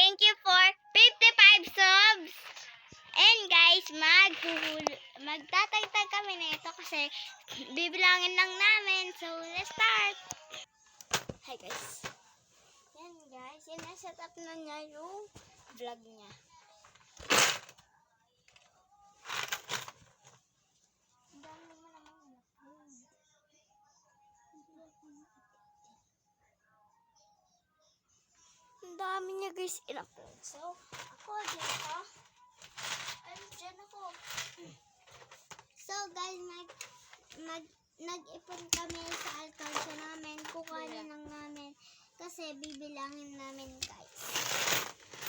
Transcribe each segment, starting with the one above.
Thank you for 55 subs. And guys, magtatagtag kami na ito kasi bibilangin lang namin. So, let's start. Hi guys. Yan guys, set up na niya yung vlog niya. Ang dami niya guys in-upload. So, ako dito. Diyan ako. So guys, nag-ipon kami sa alkansya namin. Kukuhanin lang namin. Kasi bibilangin namin guys.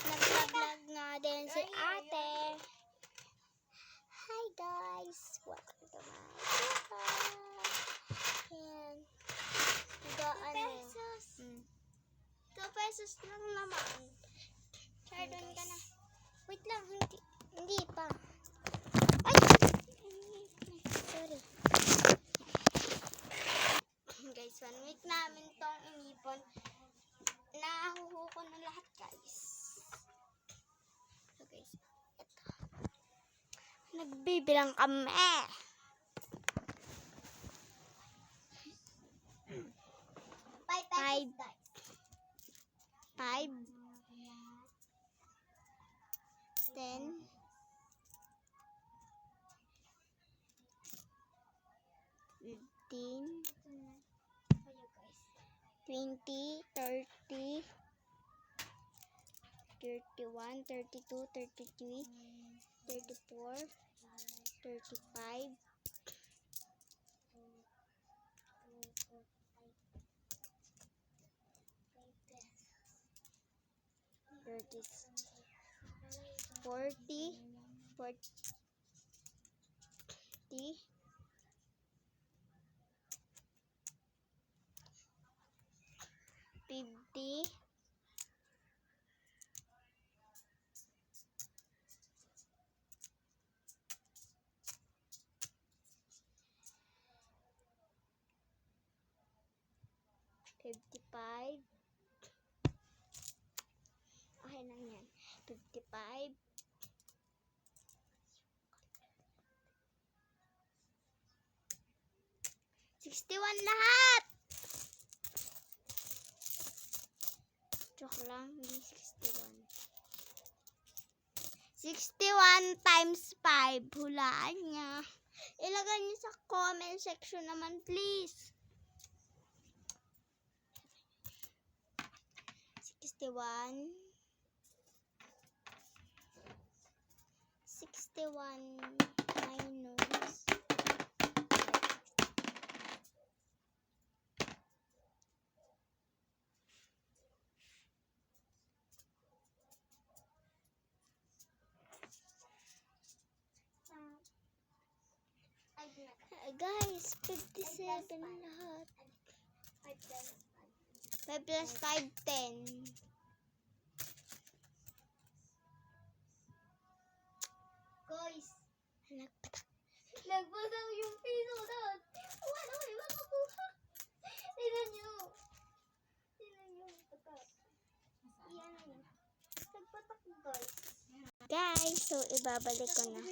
Nag-vlog nga din si ate. Hi guys. Welcome to my channel. Yan. 2 pesos. 2 pesos lang naman. Chardon ka na. Wait lang, hindi pa. Ay! Sorry. Guys, 1 week namin tong inipon. Nahuhu ko na lahat, guys. So, guys, ito. Nagbibilang kami. 5 10 15 20 30 31 32 33 34 35 40 50 55 okay lang yan 55 61 lahat. Joke lang, hindi 61. 61 times 5. Hulaan niya. Ilagay niyo sa comment section naman, please. 61 minus guys, 57 lahat. 5 plus 5, 10. Guys, nagpatak yung piso doon. Wala ko iba makuha. Tignan nyo. Patak. Iyan na yun. Nagpatak guys. Guys, so ibabalik ko na.